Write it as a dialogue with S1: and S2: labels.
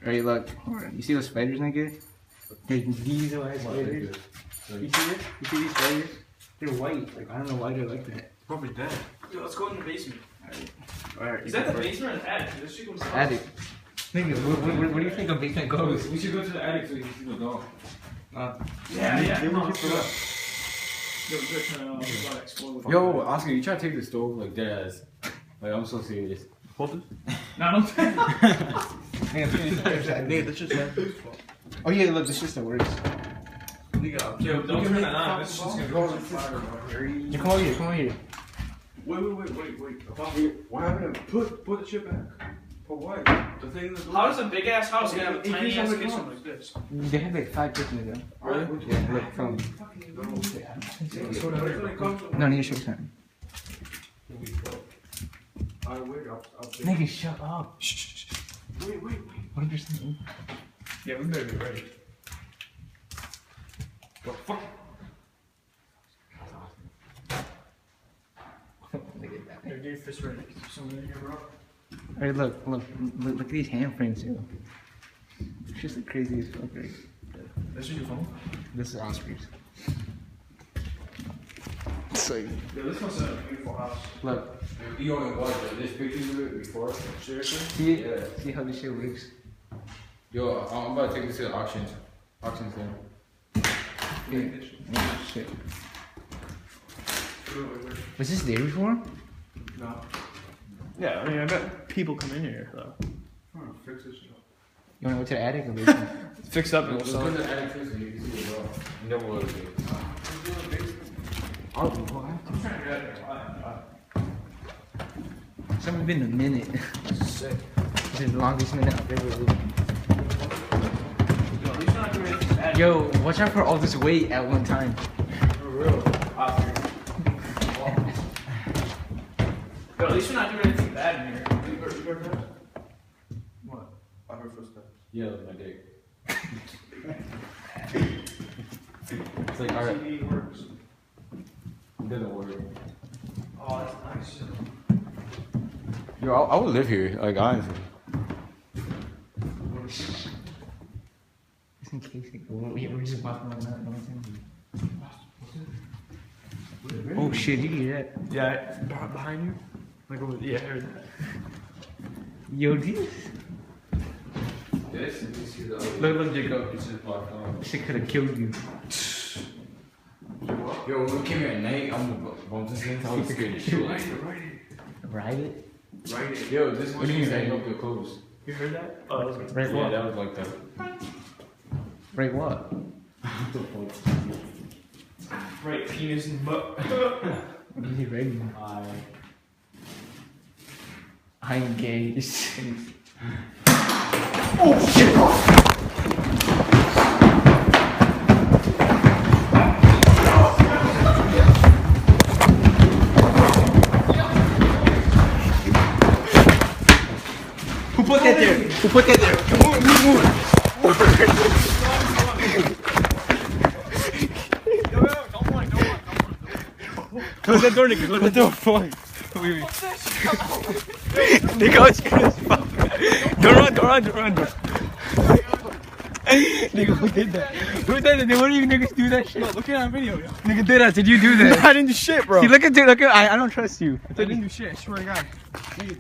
S1: Right, look. You see those spiders, nigga? These are spiders. You see this? You see these spiders? They're white. Like, I don't know why they're like that.
S2: Probably dead.
S3: Yo, let's go in the basement.
S1: Alright.
S3: Is that the basement or the attic? This shit goes down.
S1: Attic. Nigga, where do you think a basement goes?
S2: We should go to the attic so you can see the dog.
S3: Yeah.
S2: Yo, Oscar, you try to take the stove like dead ass. Like, I'm so serious.
S3: Hold it. No, don't.
S1: Nigga, that's just oh yeah, look, this just works.
S3: Yo, don't turn that on. This shit's gonna go on fire.
S1: You come over here, come over here.
S2: Wait. What happened to put the shit back? For what? The thing in the door?
S3: How does a big ass house gonna have a tiny ass kitchen like this?
S1: They have like 5 kitchens there.
S2: Really?
S1: Yeah, look, from. No, need to show something. Nigga, shut up.
S2: Shh. Wait.
S1: What are you saying?
S3: Yeah, we better be ready.
S2: What the fuck?
S3: Yo, get your fist ready. Someone in here, bro.
S1: Alright, look at these hand frames, yo. It's just the craziest fuck, right?
S3: This is your phone?
S1: This is Oscar's. So,
S3: Yo, this one's a beautiful house.
S1: look,
S2: You only watched this pictures of it before?
S3: Seriously?
S1: see it? Yeah. See how this shit works?
S2: Yo, I'm about to take this to the auction thing.
S1: Yeah. Oh, shit. Was this there before?
S3: No. Yeah, I mean, I bet people come in here, though.
S2: I'm gonna fix this shit up.
S1: You wanna go to the attic or basement?
S3: Fix up and we'll
S2: Let's
S3: sell
S2: go
S3: it.
S2: to the attic first so you can see the dog. You never will see it.
S1: Oh, it's only been a minute.
S3: Sick.
S1: This is the longest minute I've ever lived.
S3: Yo, at least not doing anything bad.
S1: Yo, watch out for all this weight at one time.
S3: For real. Yo, at least you're not doing anything bad in here. You heard that? What? I heard footsteps.
S2: Yeah, that's my dick. It's like, alright.
S3: CD works.
S2: It doesn't work.
S3: Oh, that's nice.
S2: Yo, I would live here, like, honestly.
S1: Just in case it we're just walking around that one time. Oh shit, you hear that?
S3: Yeah, behind you? Like over, yeah, I heard that.
S1: Yo, this
S2: This? You see the other.
S1: look, Jacob.
S2: It's just blocked on.
S1: This shit could have killed you.
S2: Yo, when we came here at night, I'm going to see I was scared as shit.
S1: Ride it?
S2: Yo, this is
S1: What do you mean,
S2: hang
S1: right?
S2: up your clothes.
S3: You heard that? Oh, that was good.
S1: Right
S2: Yeah,
S1: what?
S2: that was like that.
S1: Right what?
S2: What the fuck?
S3: Right, penis and butt.
S1: Easy ready. I'm gay. Oh shit! Who put that there? Who put that there?
S3: Close that door, nigga. Close that door. Fuck. Nigga, it's good as fuck. Don't run. Nigga, who did that? Who did that? They wouldn't even niggas do that shit. Look at that video, yo.
S1: Nigga did that. Did you do that?
S3: I didn't do shit, bro.
S1: See, look at I don't trust you.
S3: I didn't do shit. I swear to God. Nigga, don't.